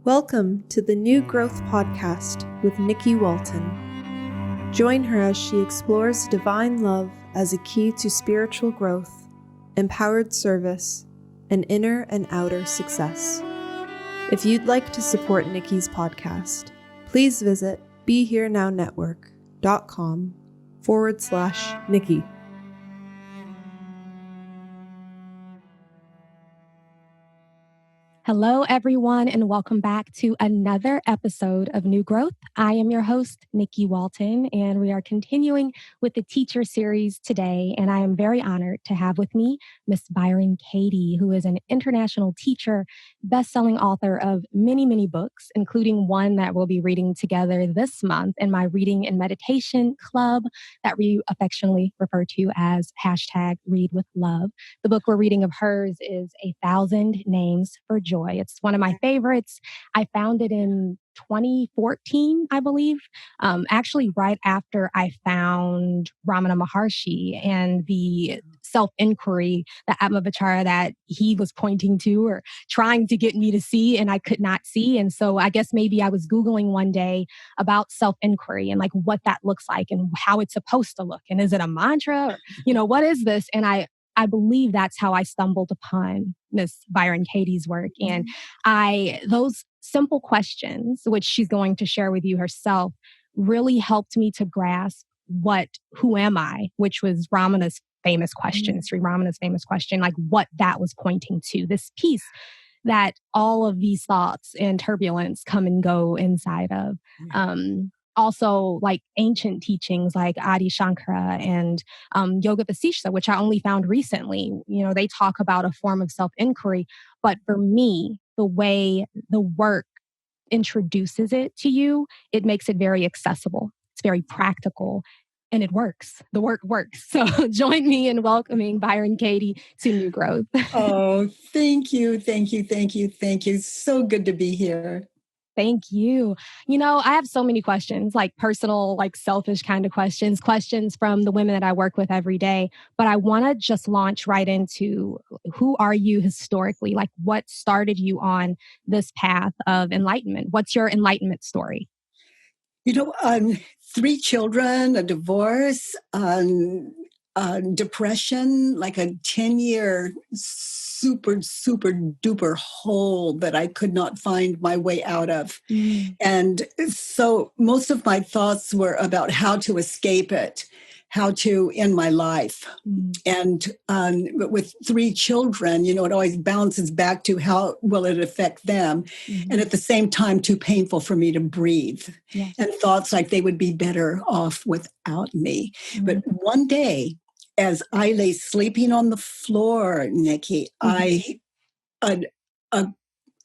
Welcome to the New Growth Podcast with Nikki Walton. Join her as she explores divine love as a key to spiritual growth, empowered service, and inner and outer success. If you'd like to support Nikki's podcast, please visit BeHereNowNetwork.com/Nikki. Hello, everyone, and welcome back to another episode of New Growth. I am your host, Nikki Walton, and we are continuing with the teacher series today. And I am very honored to have with me Miss Byron Katie, who is an international teacher, best-selling author of many, many books, including one that we'll be reading together this month in my Reading and Meditation Club that we affectionately refer to as #ReadWithLove. The book we're reading of hers is 1,000 Names for Joy. It's one of my favorites. I found it in 2014, I believe, actually right after I found Ramana Maharshi and the self-inquiry, the Atma-vichara that he was pointing to or trying to get me to see and I could not see. And so I guess maybe I was Googling one day about self-inquiry and like what that looks like and how it's supposed to look. And is it a mantra or, what is this? And I believe that's how I stumbled upon Miss Byron Katie's work. And those simple questions, which she's going to share with you herself, really helped me to grasp who am I, which was Ramana's famous question, Sri Ramana's famous question, like what that was pointing to, this piece that all of these thoughts and turbulence come and go inside of. Also, like ancient teachings like Adi Shankara and Yoga Vasishtha, which I only found recently, they talk about a form of self-inquiry. But for me, the way the work introduces it to you, it makes it very accessible. It's very practical and it works. The work works. So join me in welcoming Byron Katie to New Growth. Oh, thank you. Thank you. Thank you. Thank you. So good to be here. Thank you. I have so many questions, like personal, like selfish kind of questions from the women that I work with every day. But I want to just launch right into who are you historically? Like what started you on this path of enlightenment? What's your enlightenment story? 3 children, a divorce, depression, like a 10-year super duper hole that I could not find my way out of. And so most of my thoughts were about how to escape it, how to end my life. And but with 3 children, it always bounces back to how will it affect them. And at the same time, too painful for me to breathe. Yes. And thoughts like they would be better off without me. But one day, as I lay sleeping on the floor, Nikki, I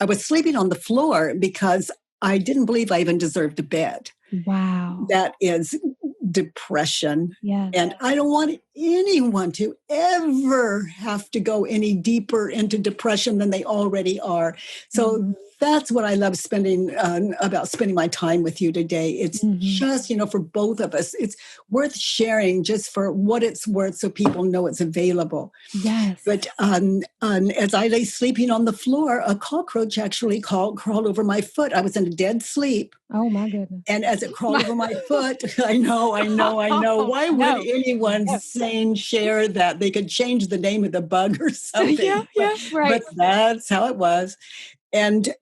was sleeping on the floor because I didn't believe I even deserved a bed. Wow. That is depression. Yes. And I don't want anyone to ever have to go any deeper into depression than they already are. So that's what I love about spending my time with you today. It's just, for both of us, it's worth sharing just for what it's worth so people know it's available. Yes. But as I lay sleeping on the floor, a cockroach actually crawled over my foot. I was in a dead sleep. Oh, my goodness. And as it crawled over my foot, I know. Why would anyone sane share that? They could change the name of the bug or something. Right. But that's how it was. And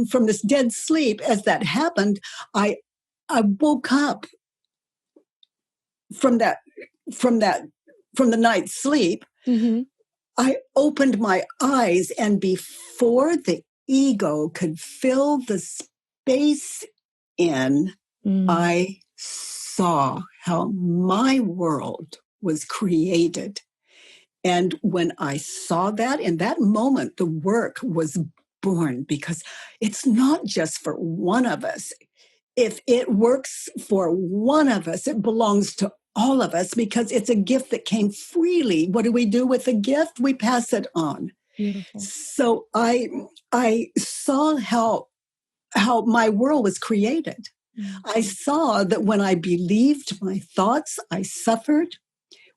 from this dead sleep, as that happened, I woke up from the night's sleep. I opened my eyes, and before the ego could fill the space in, I saw how my world was created. And when I saw that, in that moment, the work was born, because it's not just for one of us. If it works for one of us, it belongs to all of us, because it's a gift that came freely. What do we do with the gift? We pass it on. Beautiful. So I saw how my world was created. I saw that when I believed my thoughts, I suffered.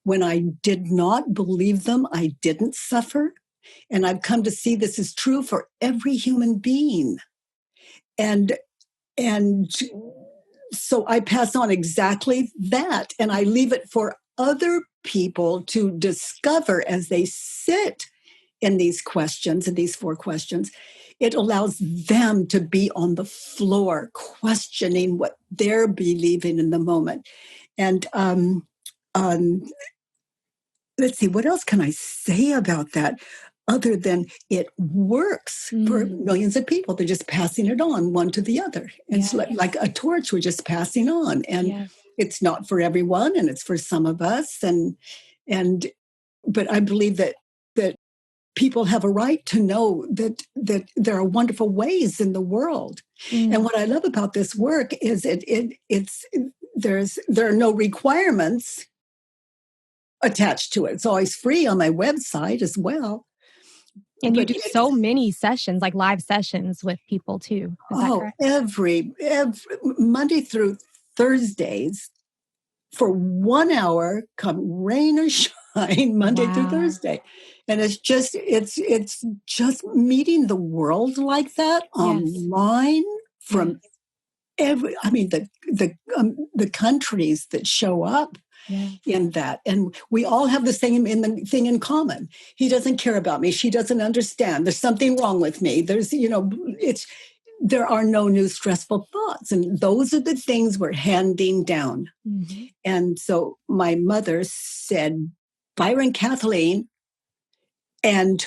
When I did not believe them, I didn't suffer. And I've come to see this is true for every human being. And so I pass on exactly that. And I leave it for other people to discover as they sit in these questions, in these 4 questions. It allows them to be on the floor questioning what they're believing in the moment. And let's see, what else can I say about that other than it works for millions of people? They're just passing it on one to the other. It's like a torch we're just passing on. And it's not for everyone, and it's for some of us. But I believe that people have a right to know that there are wonderful ways in the world. And what I love about this work is there are no requirements attached to it. It's always free on my website as well. And you do so many sessions, like live sessions with people too. Is that correct? Every Monday through Thursdays for 1 hour, come rain or shine, Monday through Thursday. And it's just meeting the world like that online from the countries that show up in that. And we all have the same thing in common. He doesn't care about me. She doesn't understand. There's something wrong with me. There are no new stressful thoughts. And those are the things we're handing down. Mm-hmm. And so my mother said, Byron Kathleen, and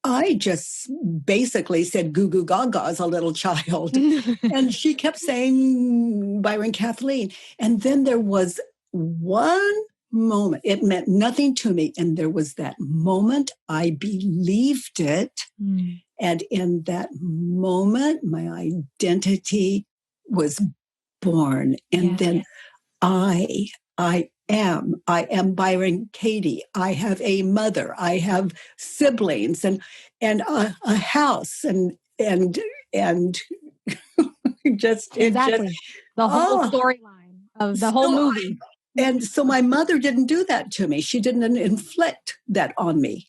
I just basically said goo goo gaga as a little child. And she kept saying Byron Kathleen. And then there was one moment, it meant nothing to me. And there was that moment I believed it. And in that moment, my identity was born. And then I am Byron Katie. I have a mother. I have siblings and a house and just exactly the whole storyline of the whole movie. And so my mother didn't do that to me. She didn't inflict that on me.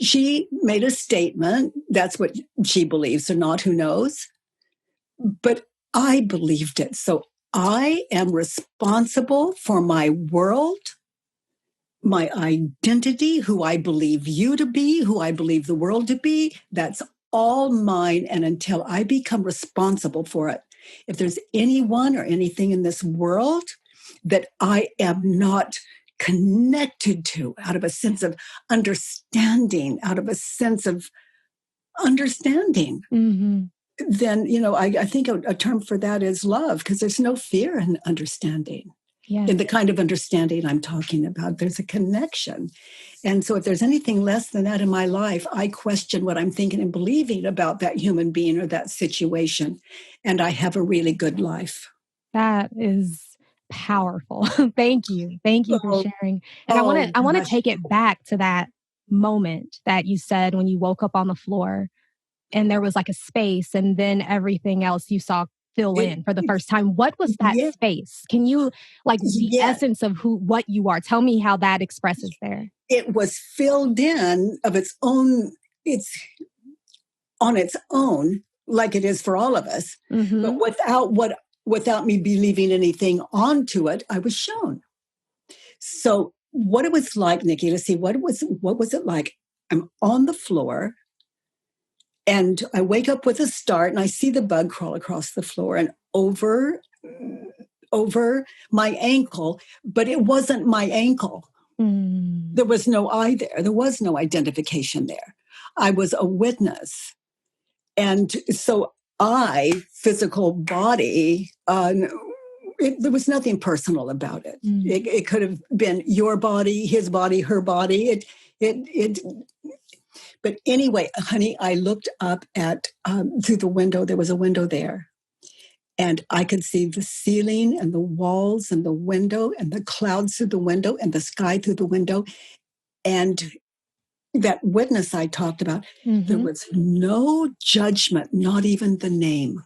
She made a statement. That's what she believes or not, who knows? But I believed it. So I am responsible for my world, my identity, who I believe you to be, who I believe the world to be. That's all mine. And until I become responsible for it, if there's anyone or anything in this world that I am not connected to out of a sense of understanding, then, I think a term for that is love, because there's no fear in understanding. In the kind of understanding I'm talking about, there's a connection. And so if there's anything less than that in my life, I question what I'm thinking and believing about that human being or that situation. And I have a really good life. That is powerful. Thank you. Thank you for sharing. And I want to take it back to that moment that you said when you woke up on the floor and there was like a space and then everything else you saw fill in for the first time. What was that space? Can you the essence of what you are? Tell me how that expresses there. It was filled in of its own, it's on its own, like it is for all of us. Mm-hmm. But without me believing anything onto it, I was shown. So what it was like, Nikki, let's see, what was it like? I'm on the floor and I wake up with a start and I see the bug crawl across the floor and over my ankle, but it wasn't my ankle. There was no I there. There was no identification there. I was a witness. And so physical body, there was nothing personal about it. It could have been your body, his body, her body. But anyway, honey, I looked up at through the window. There was a window there. And I could see the ceiling and the walls and the window and the clouds through the window and the sky through the window. And that witness I talked about, there was no judgment, not even the name.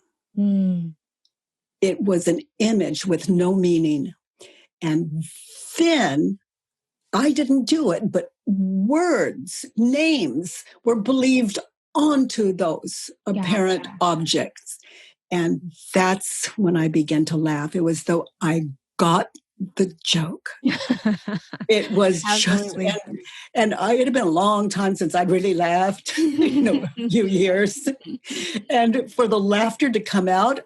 It was an image with no meaning. And then I didn't do it, but words, names were believed onto those apparent objects. And that's when I began to laugh. It was though I got the joke. It was just, and it had been a long time since I'd really laughed, a few years. And for the laughter to come out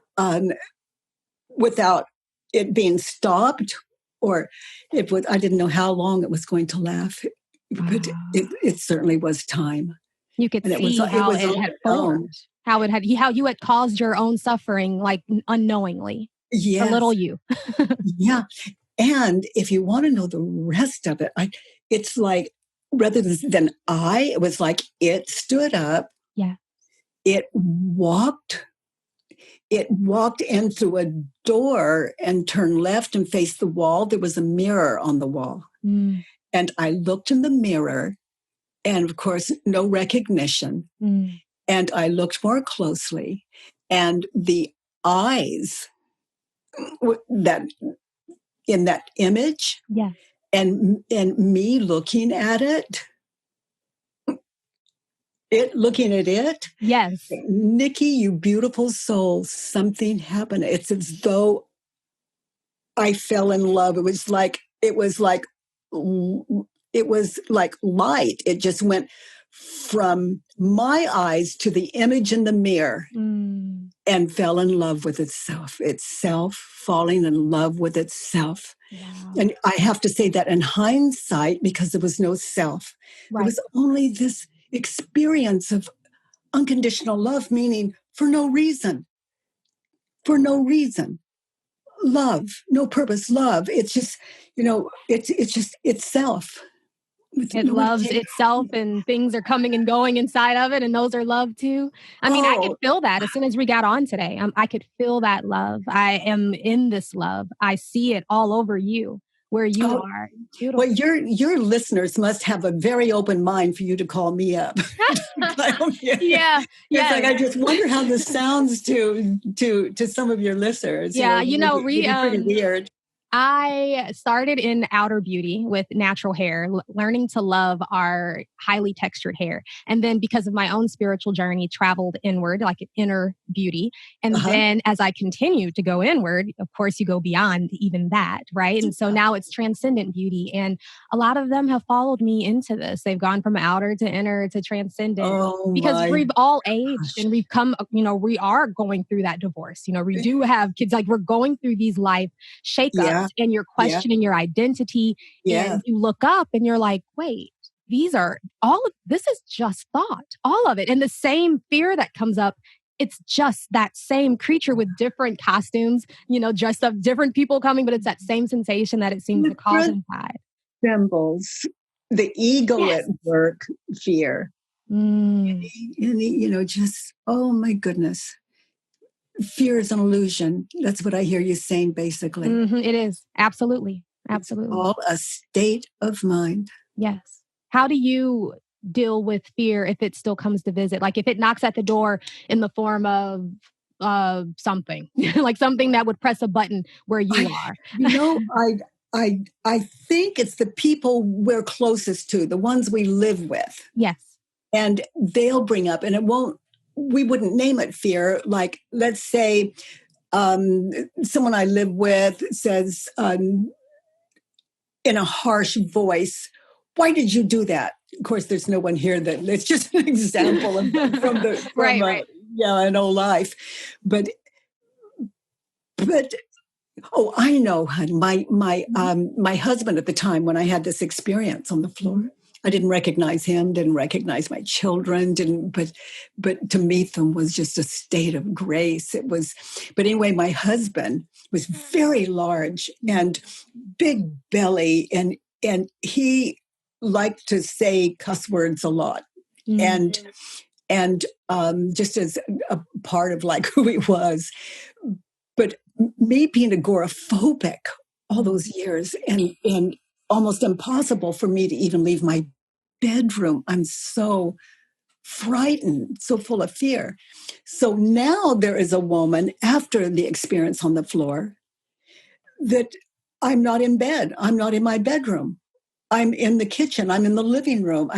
without it being stopped, or I didn't know how long it was going to laugh, but it certainly was time. You could see how it had formed, how you had caused your own suffering, like unknowingly. Yes. A little you. Yeah. And if you want to know the rest of it, it's like, rather than it was like it stood up. Yeah. It walked in through a door and turned left and faced the wall. There was a mirror on the wall. Mm. And I looked in the mirror, and of course, no recognition. Mm. And I looked more closely, and the eyes that in that image, yeah, and me looking at it, looking at it. Yes. Nikki, you beautiful soul, something happened. It's as though I fell in love. It was like light. It just went from my eyes to the image in the mirror and fell in love with itself falling in love with itself. Wow. And I have to say that in hindsight, because there was no self. Right. There was only this experience of unconditional love, meaning for no reason. Love, no purpose, love. It's just, it's just itself. It loves itself, and things are coming and going inside of it, and those are love too. I mean, I could feel that as soon as we got on today. I could feel that love. I am in this love. I see it all over you, where you are. Beautiful. Well, your listeners must have a very open mind for you to call me up. Yeah. It's like, I just wonder how this sounds to some of your listeners. Yeah, it'd be pretty weird. I started in outer beauty with natural hair, learning to love our highly textured hair. And then because of my own spiritual journey, traveled inward, like inner beauty. And then as I continued to go inward, of course, you go beyond even that, right? And so now it's transcendent beauty. And a lot of them have followed me into this. They've gone from outer to inner to transcendent because we've all aged and we've come, we are going through that divorce. We do have kids, like we're going through these life shakeups. And you're questioning your identity, and you look up and you're like, wait, this is just thought, all of it. And the same fear that comes up, it's just that same creature with different costumes, dressed up, different people coming, but it's that same sensation that it seems to cause inside. Symbols, the ego at work, fear. Just, oh my goodness. Fear is an illusion. That's what I hear you saying, basically. It is. Absolutely. Absolutely. It's all a state of mind. Yes. How do you deal with fear if it still comes to visit? Like if it knocks at the door in the form of something, like something that would press a button where you are. I think it's the people we're closest to, the ones we live with. Yes. And they'll bring up, and we wouldn't name it fear. Like, let's say someone I live with says in a harsh voice, "Why did you do that?" Of course, there's no one here that it's just an example from an old life. But I know, hon, my husband at the time when I had this experience on the floor, I didn't recognize him, didn't recognize my children, but to meet them was just a state of grace. But anyway, my husband was very large and big belly, and he liked to say cuss words a lot. And just as a part of like who he was. But me being agoraphobic all those years and almost impossible for me to even leave my bedroom. I'm so frightened, so full of fear. So now there is a woman after the experience on the floor that I'm not in bed. I'm not in my bedroom. I'm in the kitchen. I'm in the living room.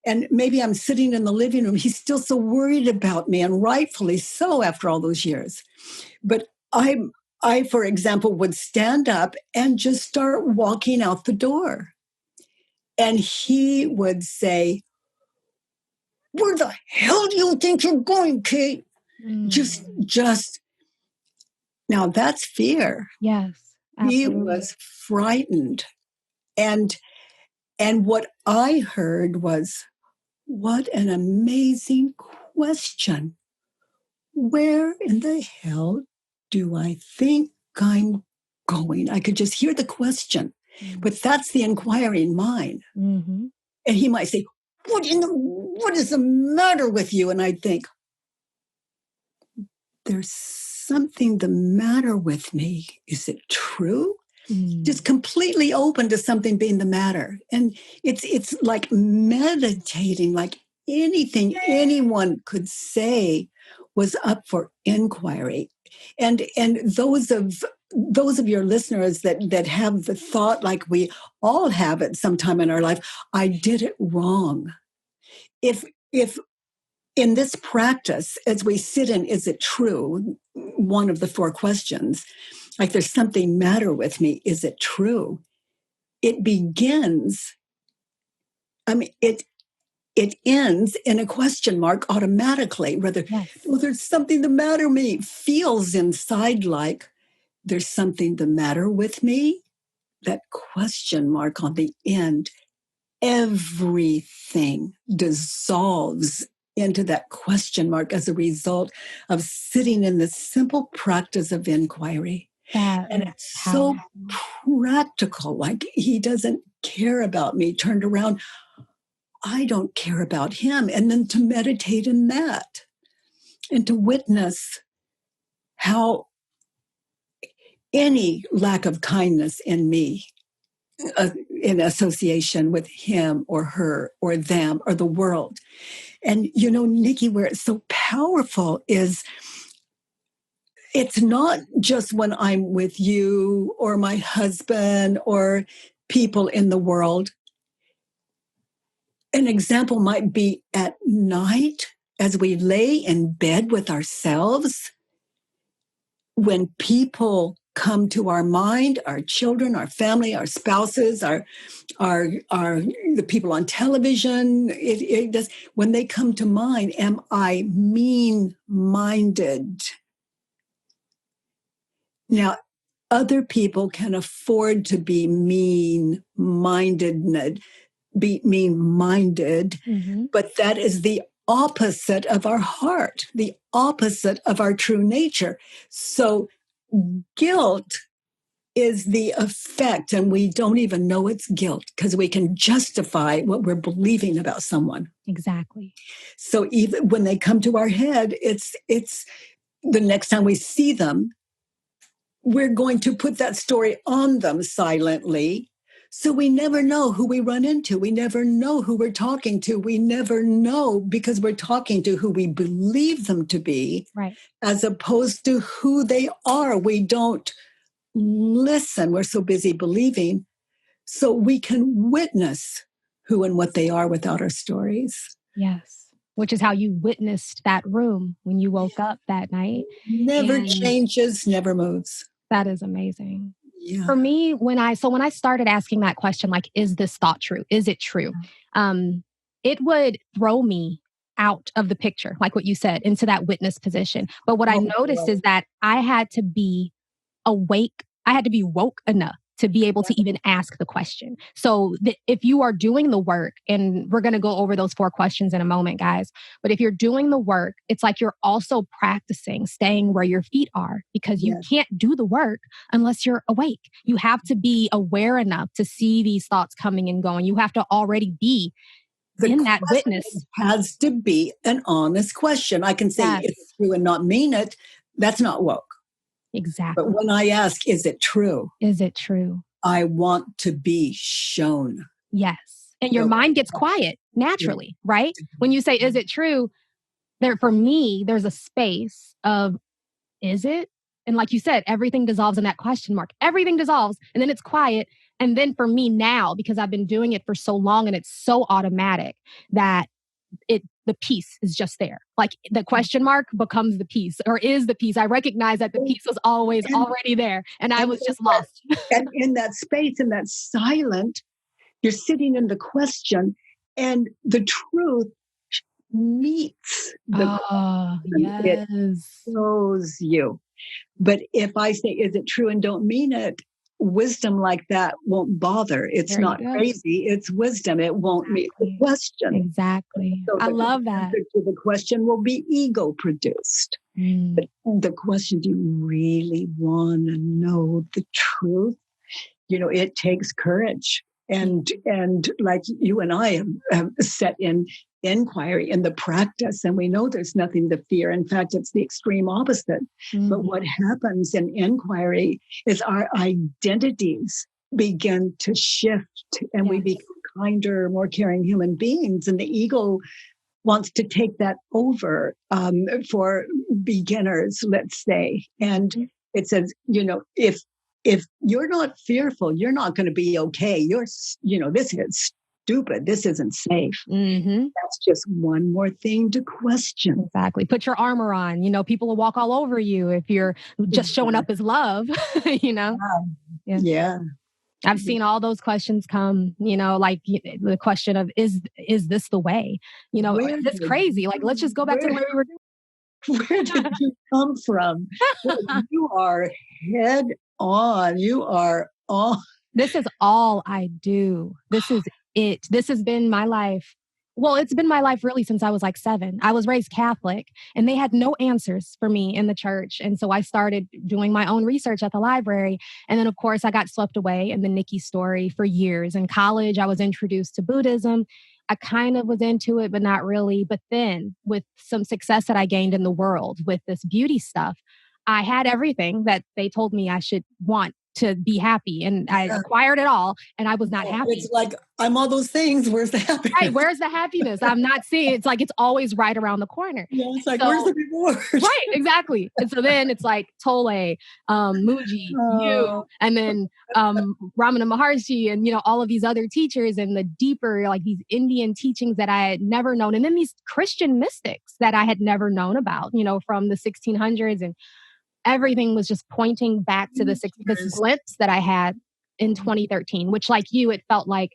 And maybe I'm sitting in the living room. He's still so worried about me, and rightfully so after all those years. But I, for example, would stand up and just start walking out the door. And he would say, "Where the hell do you think you're going, Kate?" Just now that's fear. Yes. He Absolutely. was frightened. And what I heard was, what an amazing question. Where in the hell do I think I'm going? I could just hear the question, but that's the inquiring mind. Mm-hmm. And he might say, what is the matter with you? And I'd think, there's something the matter with me. Is it true? Just completely open to something being the matter. And it's like meditating, like anything anyone could say was up for inquiry. And those of your listeners that have the thought, like we all have at some time in our life, I did it wrong. If in this practice, as we sit in, is it true? One of the four questions, like there's something matter with me. Is it true? It begins, it ends in a question mark automatically. Rather, well, there's something the matter with me. Feels inside like there's something the matter with me. That question mark on the end, everything dissolves into that question mark as a result of sitting in the simple practice of inquiry. And it's so practical, like he doesn't care about me, turned around, I don't care about him. And then to meditate in that and to witness how any lack of kindness in me, in association with him or her or them or the world. And, Nikki, where it's so powerful is it's not just when I'm with you or my husband or people in the world. An example might be at night as we lay in bed with ourselves. When people come to our mind, our children, our family, our spouses, our the people on television, it does. When they come to mind, am I mean-minded? Now, other people can afford to be mean-minded, but that is the opposite of our heart, the opposite of our true nature. So guilt is the effect, and we don't even know it's guilt because we can justify what we're believing about someone. Exactly. So even when they come to our head, it's the next time we see them, we're going to put that story on them silently. So we never know who we run into. We never know who we're talking to. We never know because we're talking to who we believe them to be, right, as opposed to who they are. We don't listen. We're so busy believing. So we can witness who and what they are without our stories. Yes. Which is how you witnessed that room when you woke up that night. Never changes, never moves. That is amazing. Yeah. For me, when I started asking that question, like, is this thought true? Is it true? It would throw me out of the picture, like what you said, into that witness position. But what I noticed is that I had to be awake. I had to be woke enough to be able to even ask the question. So if you are doing the work, and we're going to go over those 4 questions in a moment, guys, but if you're doing the work, it's like you're also practicing staying where your feet are, because you can't do the work unless you're awake. You have to be aware enough to see these thoughts coming and going. You have to already be in that witness. Has to be an honest question. I can say it's true and not mean it. That's not woke. Exactly. But when I ask, is it true? Is it true? I want to be shown. Yes. And your mind gets quiet naturally, right? When you say, is it true? For me, there's a space of, is it? And like you said, everything dissolves in that question mark. Everything dissolves, and then it's quiet. And then for me now, because I've been doing it for so long and it's so automatic that the piece is just there. Like the question mark becomes the piece or is the piece. I recognize that the piece was always already there and I was just lost. And in that space, in that silent, you're sitting in the question and the truth meets the question. Yes. It shows you. But if I say, is it true and don't mean it, wisdom like that won't bother. It's not crazy. It's wisdom. It won't meet the question. Exactly. So I love that. The question will be ego produced. But the question, do you really want to know the truth? It takes courage. And like you and I have set in inquiry in the practice, and we know there's nothing to fear. In fact, it's the extreme opposite. But what happens in inquiry is our identities begin to shift and we become kinder, more caring human beings. And the ego wants to take that over for beginners, let's say. And it says, if you're not fearful, you're not going to be okay. This is stupid. This isn't safe. That's just one more thing to question. Exactly. Put your armor on. People will walk all over you if you're just showing up as love, Yeah. I've seen all those questions come, like the question of, is this the way? It's crazy. Like, let's just go back to the way we were doing. Where did you come from? You are head on. You are on. This is all I do. This is it. This has been my life. Well, it's been my life really since I was like 7. I was raised Catholic and they had no answers for me in the church. And so I started doing my own research at the library. And then, of course, I got swept away in the Nikki story for years. In college, I was introduced to Buddhism. I kind of was into it, but not really. But then with some success that I gained in the world with this beauty stuff, I had everything that they told me I should want to be happy. And I acquired it all and I was not happy. It's like, I'm all those things. Where's the happiness? Right. Where's the happiness? I'm not seeing. It's like, it's always right around the corner. Yeah, it's like, where's the reward? Right. Exactly. And so then it's like Tole, Muji, you, and then Ramana Maharshi and, all of these other teachers and the deeper, like these Indian teachings that I had never known. And then these Christian mystics that I had never known about, from the 1600s, and everything was just pointing back to this glimpse that I had in 2013, which like you, it felt like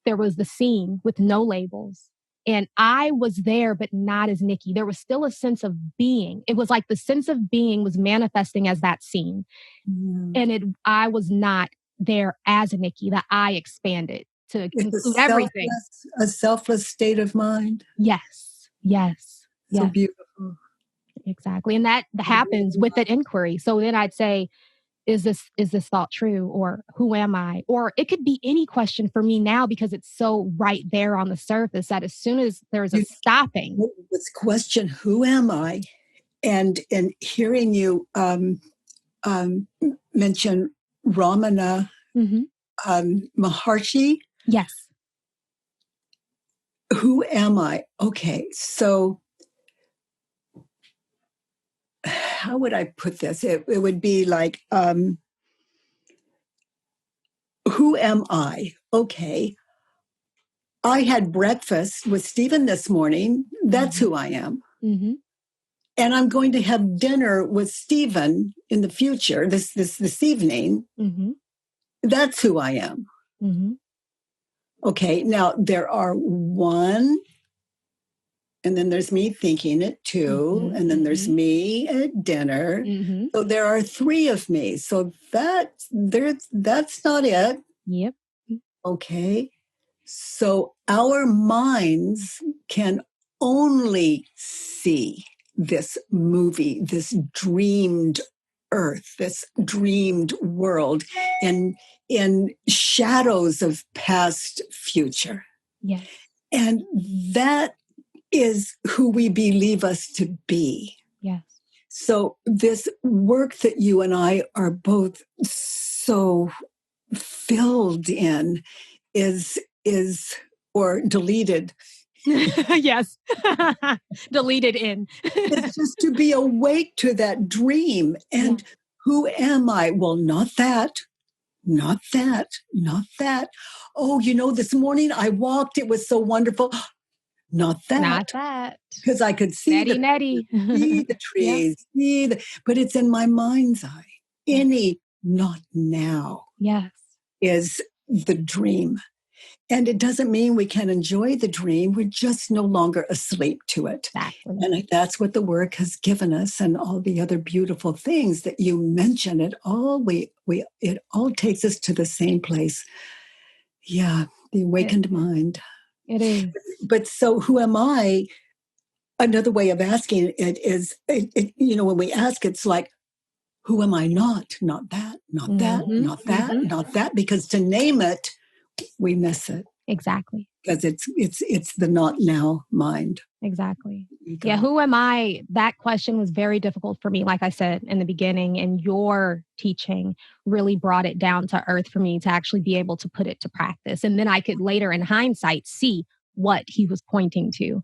there was the scene with no labels. And I was there, but not as Nikki. There was still a sense of being. It was like the sense of being was manifesting as that scene. And I was not there as a Nikki. That I expanded to include everything. A selfless state of mind. Yes. So beautiful. Exactly. And that happens with an inquiry. So then I'd say, is this thought true? Or who am I? Or it could be any question for me now because it's so right there on the surface that as soon as there's a stopping. This question, who am I? And hearing you mention Ramana Maharshi. Yes. Who am I? Okay, so how would I put this? It would be like, who am I? Okay. I had breakfast with Stephen this morning. That's who I am. And I'm going to have dinner with Stephen in the future, this evening. That's who I am. Okay. Now there are one, and then there's me thinking it too. And then there's me at dinner. So there are 3 of me. So that's not it. Yep. Okay. So our minds can only see this movie, this dreamed earth, this dreamed world in shadows of past future. Yes. And that is who we believe us to be. Yes. So this work that you and I are both so filled in is or deleted. Yes. Deleted in. It's just to be awake to that dream. And who am I? Well, not that. Not that, not that. Oh, this morning I walked. It was so wonderful. Not that. Not that. Because I could see Nettie. see the trees, but it's in my mind's eye. Any not now Yes. is the dream. And it doesn't mean we can enjoy the dream. We're just no longer asleep to it. Exactly. And that's what the work has given us, and all the other beautiful things that you mentioned. It all takes us to the same place. Yeah, the awakened mind. It is. But so who am I? Another way of asking it is, when we ask, it's like, who am I not? Not that, not that, not that, not that. Because to name it, we miss it. Exactly. Because it's the not now mind. Exactly. Yeah. Who am I? That question was very difficult for me. Like I said in the beginning, and your teaching really brought it down to earth for me to actually be able to put it to practice. And then I could later in hindsight see what he was pointing to.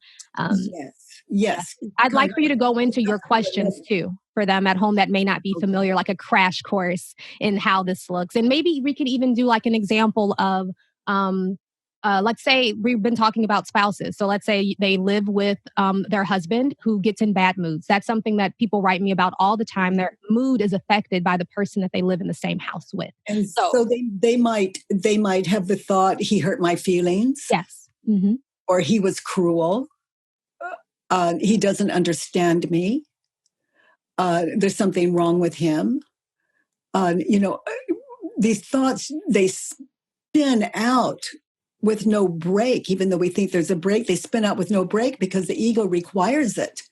Yes. I'd like for you to go into your questions too for them at home that may not be familiar, like a crash course in how this looks. And maybe we could even do like an example of, let's say we've been talking about spouses. So let's say they live with their husband who gets in bad moods. That's something that people write me about all the time. Their mood is affected by the person that they live in the same house with. And so they might have the thought, he hurt my feelings. Yes. Or he was cruel. He doesn't understand me. There's something wrong with him. These thoughts, they spin out with no break. Even though we think there's a break, they spin out with no break because the ego requires it.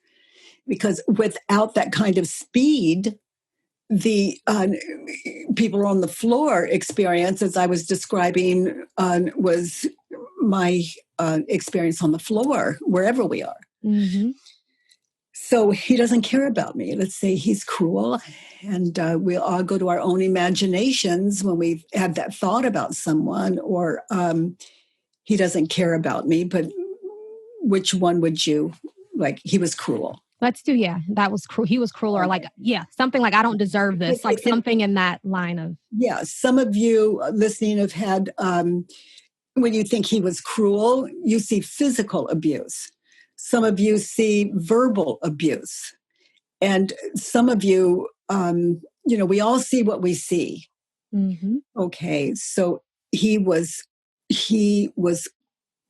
Because without that kind of speed, the people on the floor experience, as I was describing, was my experience on the floor, wherever we are. So he doesn't care about me. Let's say he's cruel, and we'll all go to our own imaginations when we have that thought about someone, or he doesn't care about me, but which one would you, like, he was cruel. Let's do, that was cruel. He was cruel, or like, something like, I don't deserve this, like something in that line of. Yeah, some of you listening have had, when you think he was cruel, you see physical abuse. Some of you see verbal abuse. And some of you, we all see what we see. Okay, so he was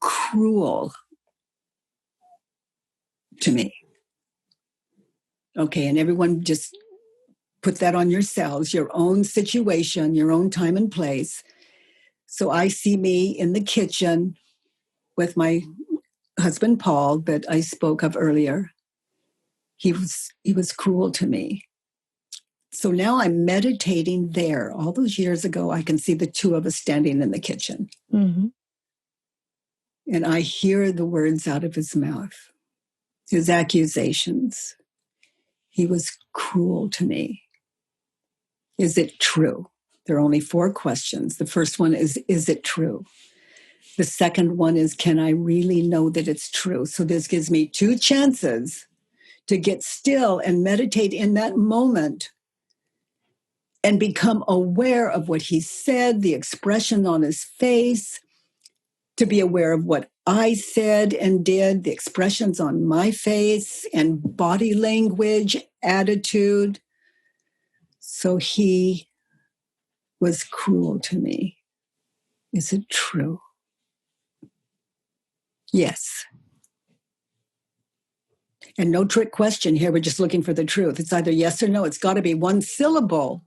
cruel to me. Okay, and everyone just put that on yourselves, your own situation, your own time and place. So I see me in the kitchen with my husband, Paul, that I spoke of earlier. He was cruel to me. So now I'm meditating there. All those years ago, I can see the two of us standing in the kitchen. And I hear the words out of his mouth, his accusations. He was cruel to me. Is it true? There are only 4 questions. The first one is it true? The second one is, can I really know that it's true? So this gives me 2 chances to get still and meditate in that moment and become aware of what he said, the expression on his face, to be aware of what I said and did, the expressions on my face and body language, attitude. So he was cruel to me. Is it true? Yes. And no trick question here. We're just looking for the truth. It's either yes or no. It's got to be one syllable.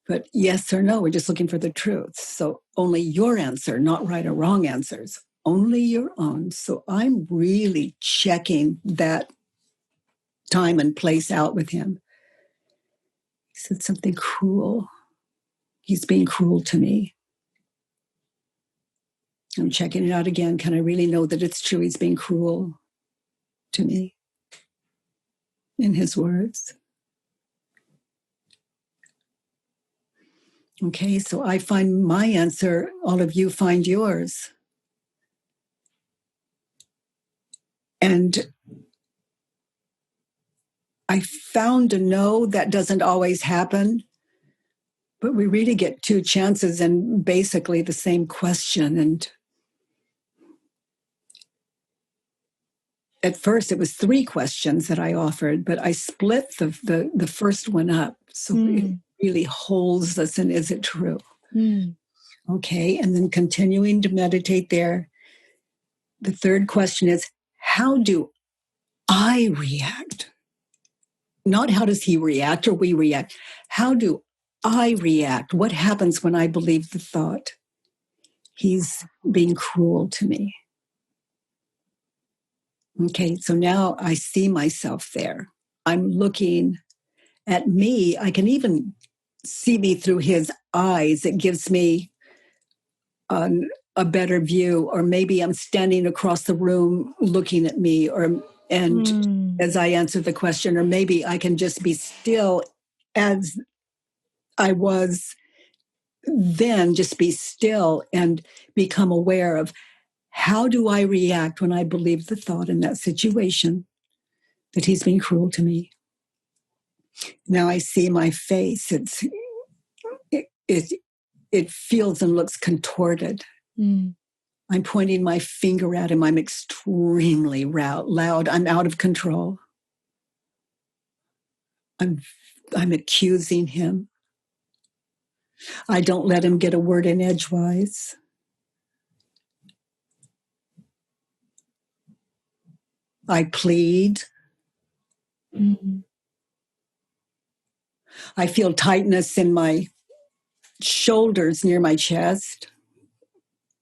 But yes or no, we're just looking for the truth. So only your answer, not right or wrong answers, only your own. So I'm really checking that time and place out with him. He said something cruel. He's being cruel to me. I'm checking it out again. Can I really know that it's true? He's being cruel to me. In his words. Okay, so I find my answer. All of you find yours. And I found a no that doesn't always happen. But we really get two chances and basically the same question. And at first it was 3 questions that I offered, but I split the first one up. So it really holds us in, is it true? Okay. And then continuing to meditate there. The third question is, how do I react? Not how does he react or we react. How do I react? What happens when I believe the thought, he's being cruel to me? Okay, so now I see myself there. I'm looking at me. I can even see me through his eyes. It gives me a better view. Or maybe I'm standing across the room looking at me, as I answer the question, or maybe I can just be still as I was then, just be still and become aware of, how do I react when I believe the thought in that situation that he's being cruel to me? Now I see my face. It feels and looks contorted. I'm pointing my finger at him. I'm extremely loud. I'm out of control. I'm accusing him. I don't let him get a word in edgewise. I plead. I feel tightness in my shoulders near my chest,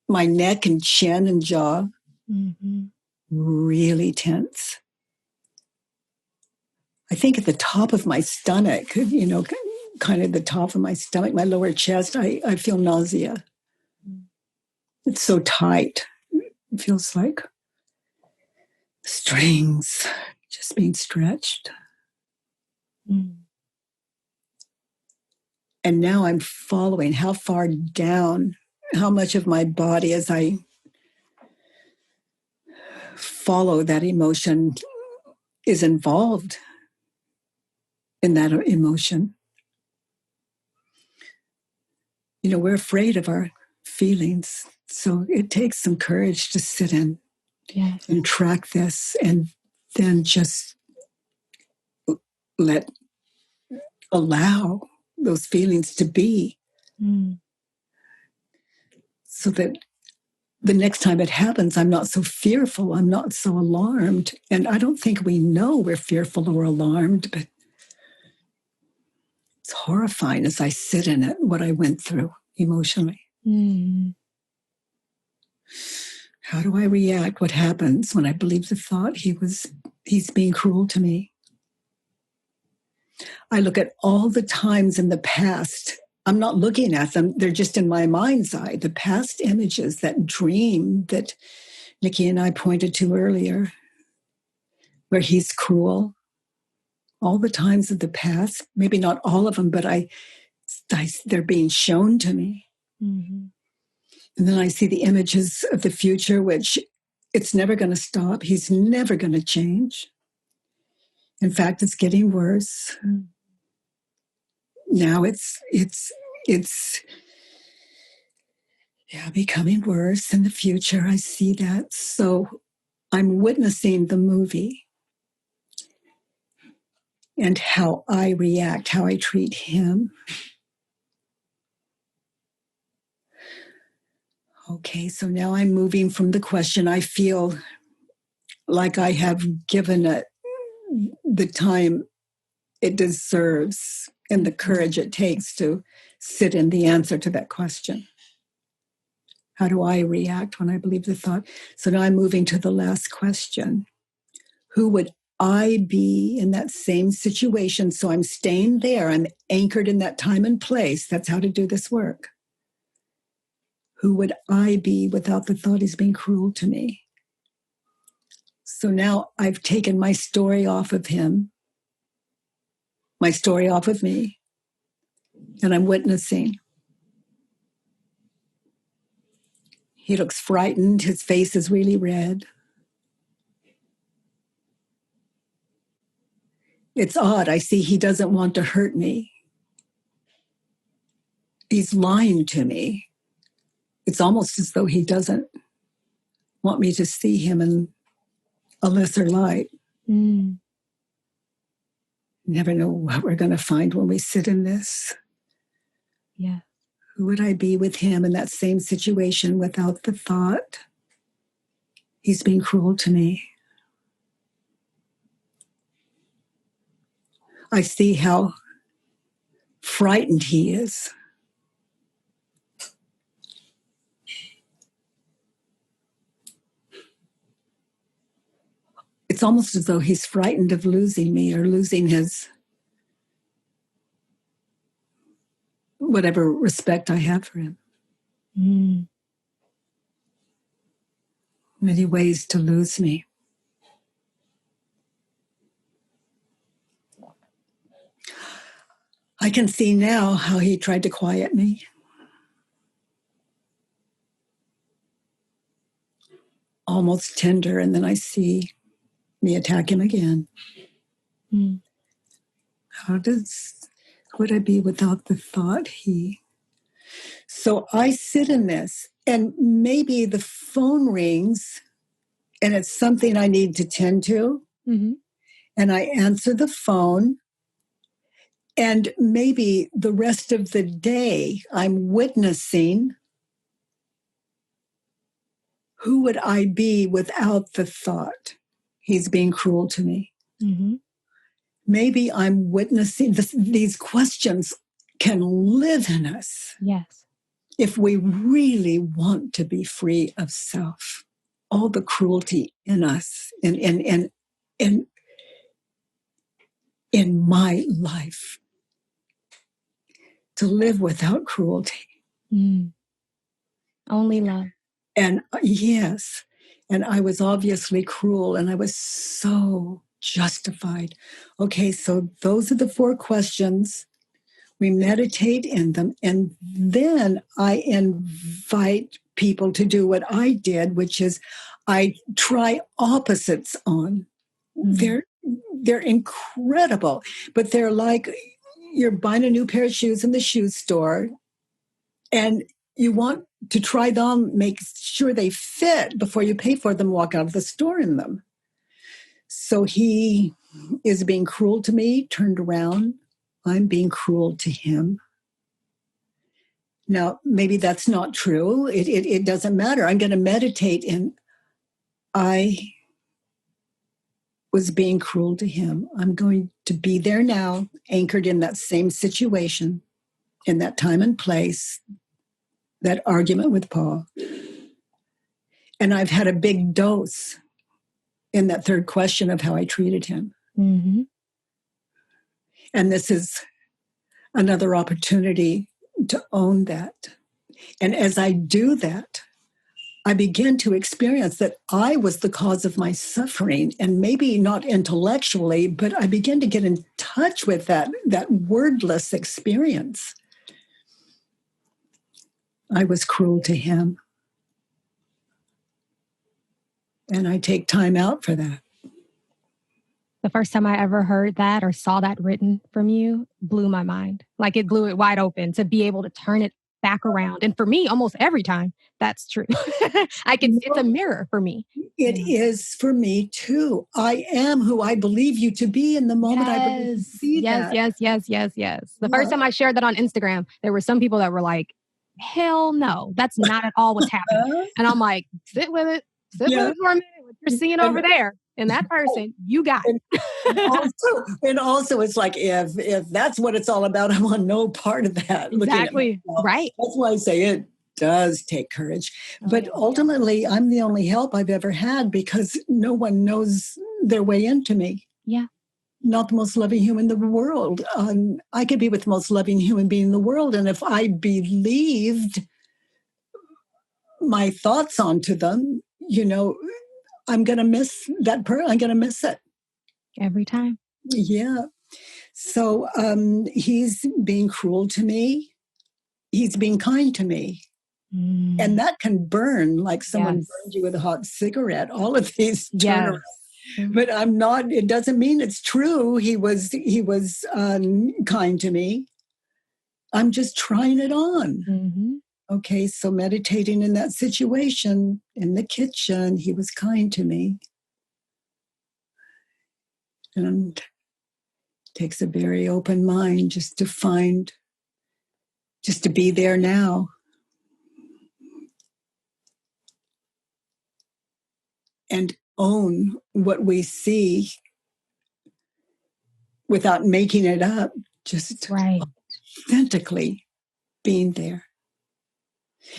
my neck and chin and jaw. Really tense. I think at the top of my stomach, kind of the top of my stomach, my lower chest, I feel nausea. It's so tight. It feels like strings just being stretched. And now I'm following how far down, how much of my body as I follow that emotion is involved in that emotion. We're afraid of our feelings. So it takes some courage to sit in and track this, and then just allow those feelings to be, so that the next time it happens, I'm not so fearful. I'm not so alarmed. And I don't think we know we're fearful or alarmed, but it's horrifying as I sit in it, what I went through emotionally. How do I react? What happens when I believe the thought he's being cruel to me? I look at all the times in the past. I'm not looking at them. They're just in my mind's eye. The past images, that dream that Nikki and I pointed to earlier, where he's cruel. All the times of the past, maybe not all of them, but they're being shown to me. And then I see the images of the future, which it's never going to stop. He's never going to change. In fact, it's getting worse. Now it's becoming worse in the future. I see that. So I'm witnessing the movie and how I react, how I treat him. Okay, so now I'm moving from the question. I feel like I have given it the time it deserves and the courage it takes to sit in the answer to that question. How do I react when I believe the thought? So now I'm moving to the last question. Who would I be in that same situation? So I'm staying there. I'm anchored in that time and place. That's how to do this work. Who would I be without the thought he's being cruel to me? So now I've taken my story off of him, my story off of me, and I'm witnessing. He looks frightened. His face is really red. It's odd. I see he doesn't want to hurt me. he's lying to me. It's almost as though he doesn't want me to see him in a lesser light. Mm. Never know what we're going to find when we sit in this. Yeah. Who would I be with him in that same situation without the thought, he's being cruel to me? I see how frightened he is. It's almost as though he's frightened of losing me or losing his whatever respect I have for him. Mm. Many ways to lose me. I can see now how he tried to quiet me. Almost tender, and then I see me attack him again. Mm. Would I be without the thought he? So I sit in this, and maybe the phone rings, and it's something I need to tend to, Mm-hmm. and I answer the phone, and maybe the rest of the day I'm witnessing who would I be without the thought he's being cruel to me. Mm-hmm. Maybe I'm witnessing these questions can live in us. Yes. If we really want to be free of self, all the cruelty in us and in my life, to live without cruelty. Mm. Only love. And yes, and I was obviously cruel, and I was so justified. Okay, so those are the 4 questions. We meditate in them, and then I invite people to do what I did, which is I try opposites on. Mm. They're incredible, but they're like you're buying a new pair of shoes in the shoe store, and you want to try them, make sure they fit before you pay for them, walk out of the store in them. So he is being cruel to me, turned around. I'm being cruel to him. Now, maybe that's not true. It doesn't matter. I'm going to meditate in I was being cruel to him. I'm going to be there now, anchored in that same situation, in that time and place, that argument with Paul. And I've had a big dose in that 3rd question of how I treated him. Mm-hmm. And this is another opportunity to own that. And as I do that, I begin to experience that I was the cause of my suffering, and maybe not intellectually, but I begin to get in touch with that wordless experience. I was cruel to him. And I take time out for that. The first time I ever heard that or saw that written from you blew my mind. Like it blew it wide open to be able to turn it back around. And for me, almost every time, that's true. It's a mirror for me. It is for me too. I am who I believe you to be in the moment I believe you to be that. Yes. The first time I shared that on Instagram, there were some people that were like, hell no, that's not at all what's happening. And I'm like, sit with it for a minute. What you're seeing over there in that person, you got it. And also it's like, if that's what it's all about, I want no part of that. Exactly. Right. That's why I say it does take courage. But ultimately, I'm the only help I've ever had because no one knows their way into me. Yeah. Not the most loving human in the world. I could be with the most loving human being in the world. And if I believed my thoughts onto them, I'm going to miss that I'm going to miss it. Every time. Yeah. So he's being cruel to me. He's being kind to me. Mm. And that can burn like someone burned you with a hot cigarette. All of these turn around. But I'm not, it doesn't mean it's true. He was kind to me. I'm just trying it on. Mm-hmm. Okay, so meditating in that situation in the kitchen, he was kind to me. And takes a very open mind just to be there now. And own what we see without making it up, just authentically being there.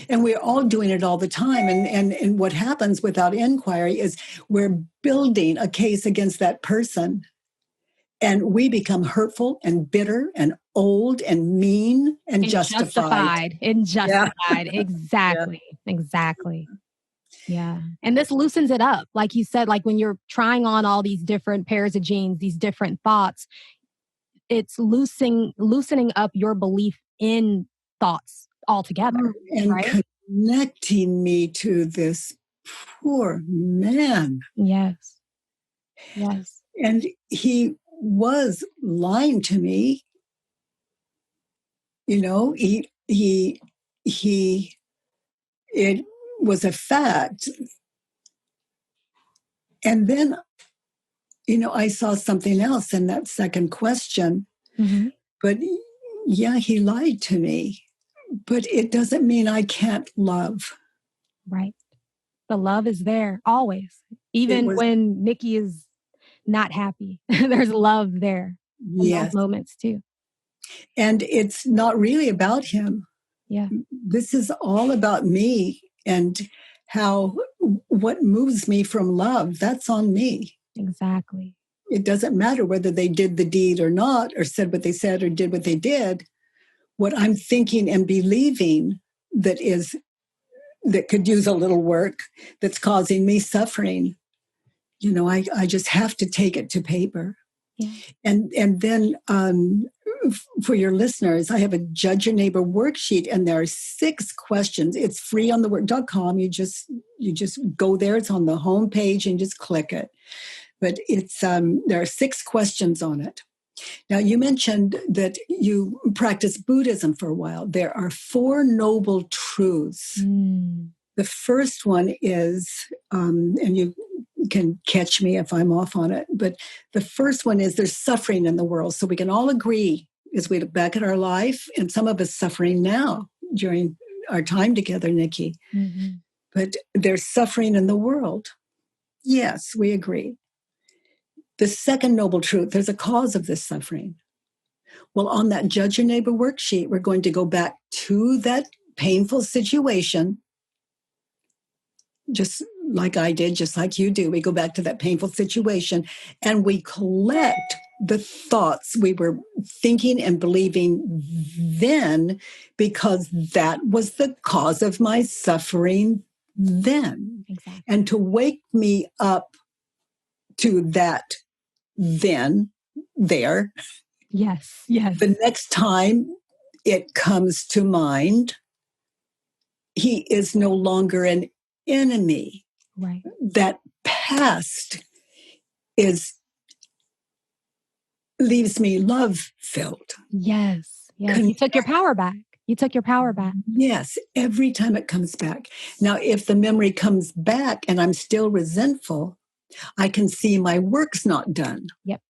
And we're all doing it all the time. And what happens without inquiry is we're building a case against that person. And we become hurtful and bitter and old and mean and justified. Yeah. Exactly. Yeah. Exactly. Yeah. And this loosens it up. Like you said, like when you're trying on all these different pairs of jeans, these different thoughts, it's loosening up your belief in thoughts altogether. And right? Connecting me to this poor man. Yes. Yes. And he was lying to me. You know, it was a fact. And then, you know, I saw something else in that second question. Mm-hmm. But yeah, he lied to me. But it doesn't mean I can't love. Right. The love is there always. Even when Nikki is not happy, there's love there in those moments too. And it's not really about him. Yeah. This is all about me and what moves me from love. That's on me. Exactly. It doesn't matter whether they did the deed or not, or said what they said or did what they did. What I'm thinking and believing that could use a little work, that's causing me suffering. You know, I just have to take it to paper. Yeah. And then for your listeners, I have a Judge Your Neighbor worksheet, and there are 6 questions. It's free on thework.com. You just go there. It's on the home page and just click it. But it's there are 6 questions on it. Now, you mentioned that you practiced Buddhism for a while. There are 4 noble truths. The first one is, and you can catch me if I'm off on it, but the first one is there's suffering in the world. So we can all agree as we look back at our life, and some of us suffering now during our time together, Nikki. Mm-hmm. But there's suffering in the world. Yes, we agree. The second noble truth, there's a cause of this suffering. Well, on that Judge Your Neighbor worksheet, we're going to go back to that painful situation, just like I did, just like you do. We go back to that painful situation and we collect the thoughts we were thinking and believing then, because that was the cause of my suffering then. Exactly. And to wake me up to that then, there. Yes, yes. The next time it comes to mind, he is no longer an enemy. Right. That past leaves me love-filled. Yes. Yes. You took your power back. Yes, every time it comes back. Now, if the memory comes back and I'm still resentful, I can see my work's not done. Yep.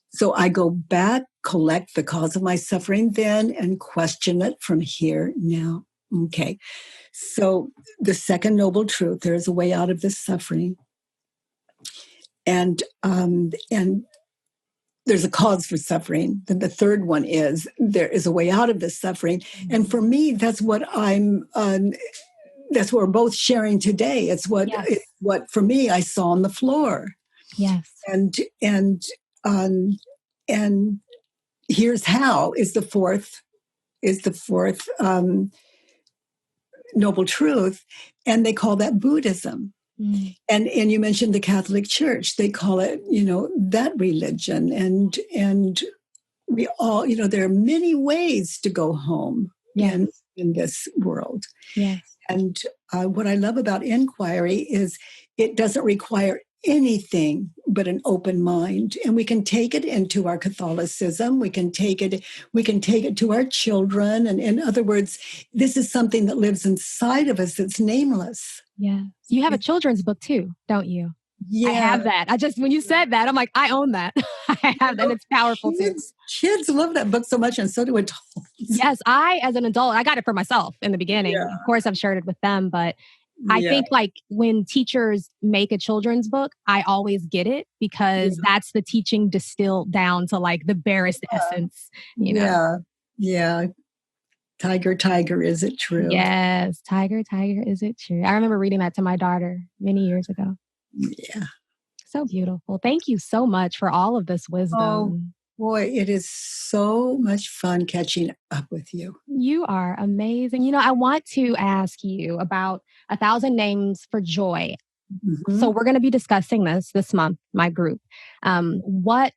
So I go back, collect the cause of my suffering then, and question it from here now. Okay. So the second noble truth, there is a way out of this suffering. And there's a cause for suffering. Then the third one is there is a way out of this suffering. Mm-hmm. And for me, that's what that's what we're both sharing today. It's what for me I saw on the floor. Yes. And here's how is the fourth noble truth, and they call that Buddhism. Mm. And you mentioned the Catholic Church. They call it, that religion. And we all, there are many ways to go home in this world. Yes. And what I love about inquiry is it doesn't require anything but an open mind. And we can take it into our Catholicism. We can take it to our children. And in other words, this is something that lives inside of us that's nameless. Yeah. You have a children's book too, don't you? Yeah. I have that. When you said that, I'm like, I own that. I have that. And it's powerful too. Kids love that book so much, and so do adults. Yes, as an adult, I got it for myself in the beginning. Yeah. Of course, I've shared it with them, but I think like when teachers make a children's book, I always get it because that's the teaching distilled down to like the barest essence, you know? Yeah. Tiger, tiger, is it true? Yes. Tiger, tiger, is it true? I remember reading that to my daughter many years ago. Yeah. So beautiful. Thank you so much for all of this wisdom. Oh, boy, it is so much fun catching up with you. You are amazing. You know, I want to ask you about 1,000 Names for Joy. Mm-hmm. So we're going to be discussing this month, my group. What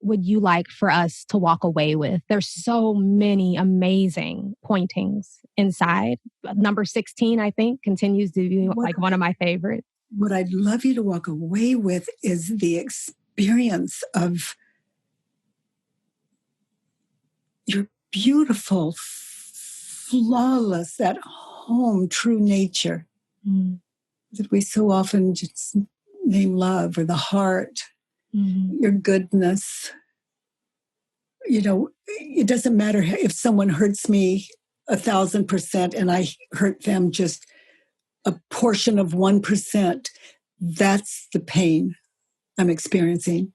would you like for us to walk away with? There's so many amazing pointings inside. Number 16, I think, continues to be like one of my favorites. What I'd love you to walk away with is the experience of your beautiful, flawless, at home, true nature that we so often just name love or the heart, your goodness. You know, it doesn't matter if someone hurts me 1,000% and I hurt them just a portion of 1%. That's the pain I'm experiencing.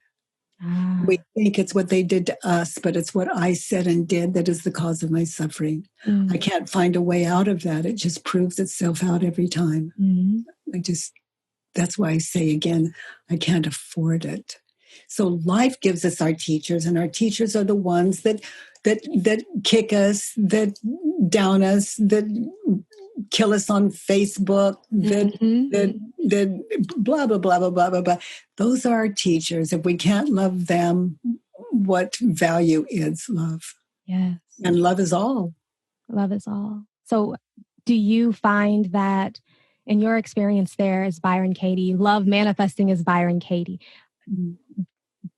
We think it's what they did to us, but it's what I said and did that is the cause of my suffering. I can't find a way out of that. It just proves itself out every time. That's why I say again, I can't afford it. So life gives us our teachers, and our teachers are the ones that kick us, that down us, that kill us on Facebook, that blah, blah, blah, blah, blah, blah, blah. Those are our teachers. If we can't love them, what value is love? Yes. And love is all. Love is all. So do you find that in your experience there as Byron Katie, love manifesting as Byron Katie,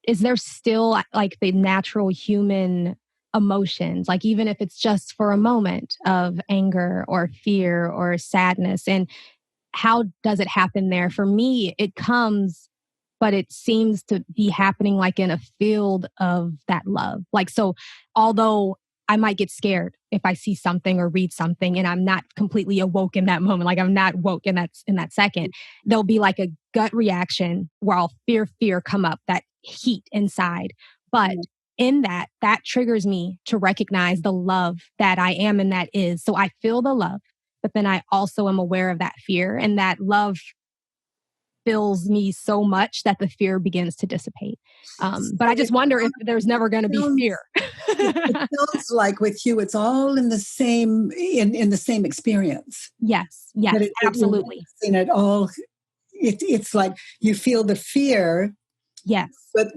is there still like the natural human emotions, like even if it's just for a moment of anger or fear or sadness? And how does it happen there? For me, it comes, but it seems to be happening like in a field of that love. Like, so although I might get scared if I see something or read something and I'm not completely awoke in that moment, like I'm not woke in that second, there'll be like a gut reaction where I'll fear come up, that heat inside. But in that triggers me to recognize the love that I am and that is. So I feel the love, but then I also am aware of that fear, and that love fills me so much that the fear begins to dissipate. But I just wonder if there's never going to be fear. It feels like with you, it's all in the same in the same experience. Yes, absolutely. And it all, it's like you feel the fear. Yes, but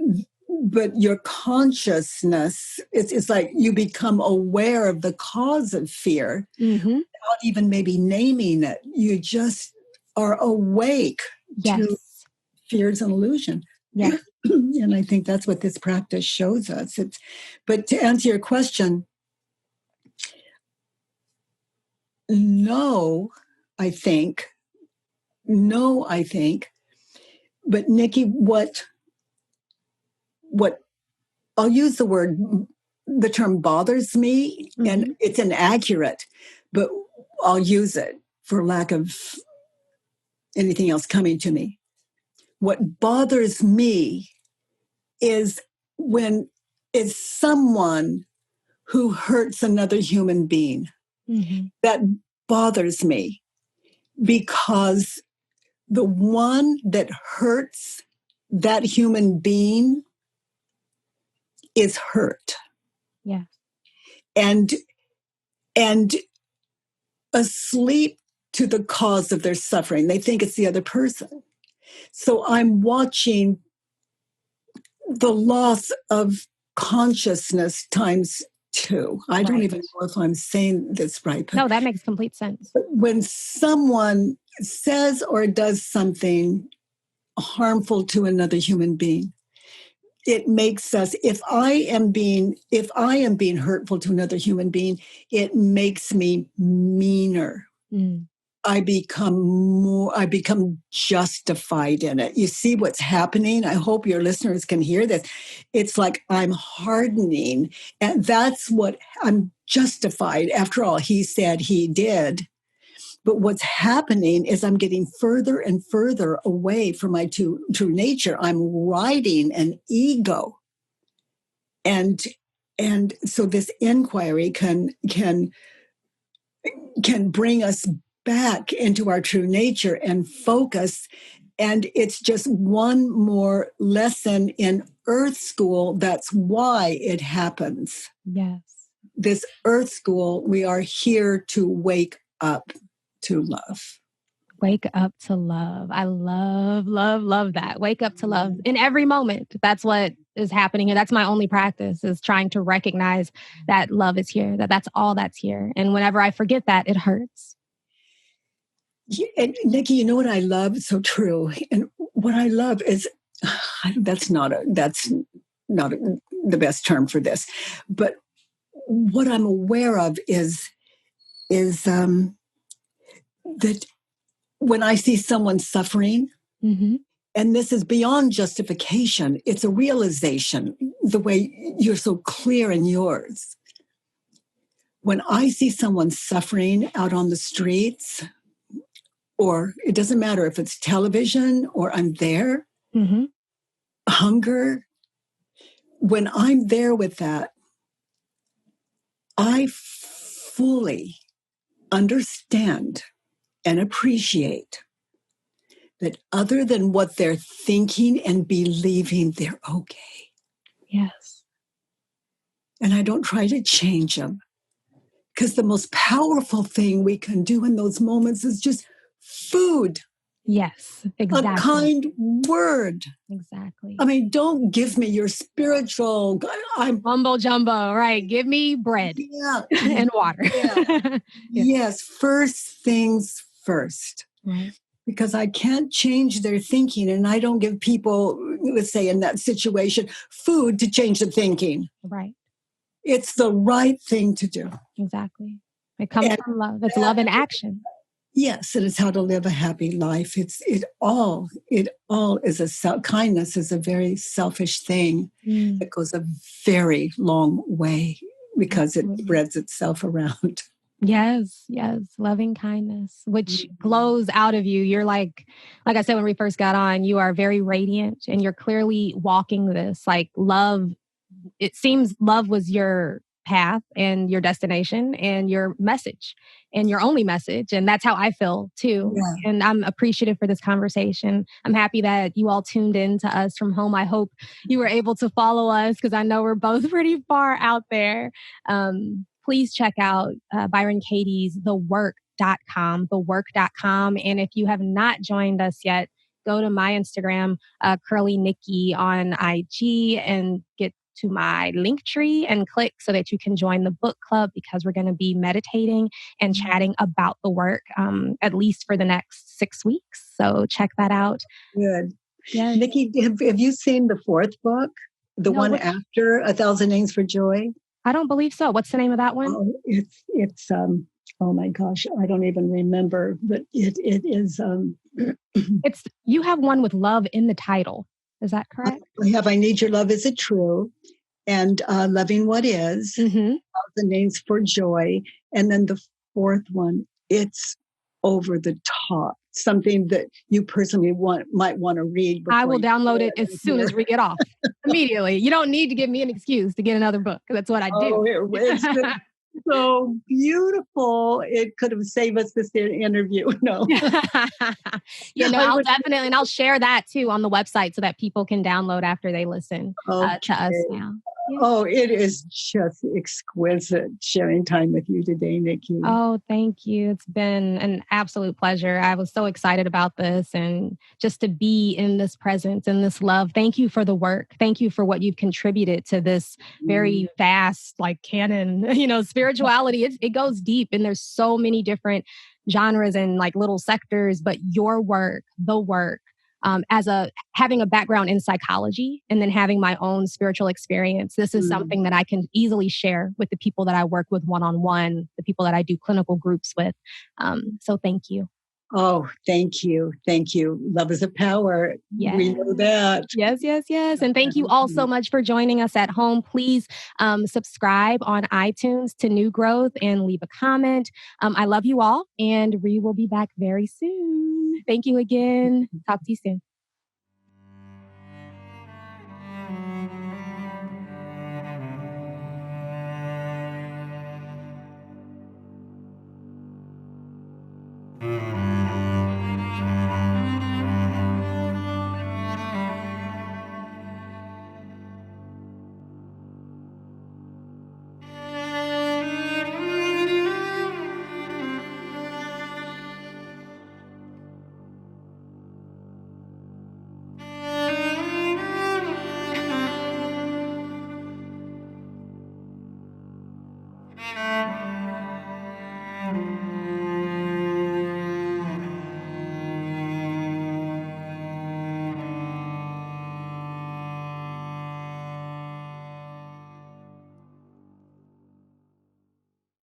your consciousness, it's like you become aware of the cause of fear without even maybe naming it. You just are awake to fears and illusion. Yes. And I think that's what this practice shows us. But to answer your question, no, I think. But Nikki, what I'll use the term bothers me, and it's inaccurate, but I'll use it for lack of anything else coming to me. What bothers me is when it's someone who hurts another human being. That bothers me because the one that hurts that human being is hurt. Yeah. And asleep to the cause of their suffering. They think it's the other person. So I'm watching the loss of consciousness times 2. I don't even know if I'm saying this right. No, that makes complete sense. When someone says or does something harmful to another human being. It makes us, if I am being hurtful to another human being, it makes me meaner. I become justified in it. You see what's happening? I hope your listeners can hear this. It's like I'm hardening, and that's what I'm justified. After all, he said he did. But what's happening is I'm getting further and further away from my true nature. I'm riding an ego. And so this inquiry can bring us back into our true nature and focus. And it's just one more lesson in Earth School. That's why it happens. Yes. This Earth School, we are here to wake up to love. Wake up to love. I love, love, love that. Wake up to love in every moment. That's what is happening. And that's my only practice, is trying to recognize that love is here, that's all that's here. And whenever I forget that, it hurts. Yeah, and Nikki, you know what I love? It's so true. And what I love is, that's not the best term for this, but what I'm aware of is that when I see someone suffering, and this is beyond justification, it's a realization, the way you're so clear in yours. When I see someone suffering out on the streets, or it doesn't matter if it's television or I'm there, hunger, when I'm there with that, I fully understand and appreciate that other than what they're thinking and believing, they're okay. Yes. And I don't try to change them, because the most powerful thing we can do in those moments is just food. Yes, exactly. A kind word. Exactly. I mean, don't give me your spiritual, mumbo jumbo, right? Give me bread and water. Yeah. Yes, first things first. Right. Because I can't change their thinking, and I don't give people, let's say in that situation, food to change the thinking. Right. It's the right thing to do. Exactly. It comes from love. It's love in action. Yes, it is how to live a happy life. It all is kindness is a very selfish thing that goes a very long way, because it spreads itself around. Yes, yes. Loving kindness, which glows out of you. You're like I said, when we first got on, you are very radiant, and you're clearly walking this love. It seems love was your path and your destination and your message and your only message. And that's how I feel too. Yeah. And I'm appreciative for this conversation. I'm happy that you all tuned in to us from home. I hope you were able to follow us, because I know we're both pretty far out there. Please check out Byron Katie's thework.com. And if you have not joined us yet, go to my Instagram, Curly Nikki on IG, and get to my link tree and click so that you can join the book club, because we're going to be meditating and chatting about the work at least for the next 6 weeks. So check that out. Good. Yes. Nikki, have you seen the fourth book? The one after A Thousand Names for Joy? I don't believe so. What's the name of that one? Oh, it's oh my gosh, I don't even remember, but it is it's, you have one with love in the title. Is that correct? I Need Your Love, Is It True? And Loving What Is, Thousand Names for Joy. And then the fourth one, it's over the top. Something that you personally might want to read. I will download it as soon as we get off. Immediately. You don't need to give me an excuse to get another book. That's what I do. It's so beautiful. It could have saved us this interview. No. I'll definitely, and I'll share that too on the website so that people can download after they listen to us now. Yeah. Oh, it is just exquisite sharing time with you today, Nikki. Oh, thank you. It's been an absolute pleasure. I was so excited about this, and just to be in this presence and this love. Thank you for the work. Thank you for what you've contributed to this very vast, canon, spirituality. It goes deep, and there's so many different genres and little sectors, but your work, the work, having a background in psychology and then having my own spiritual experience, this is something that I can easily share with the people that I work with one-on-one, the people that I do clinical groups with. So thank you. Oh, thank you. Thank you. Love is a power. Yes. We know that. Yes. And thank you all so much for joining us at home. Please subscribe on iTunes to New Growth and leave a comment. I love you all, and we will be back very soon. Thank you again. Talk to you soon.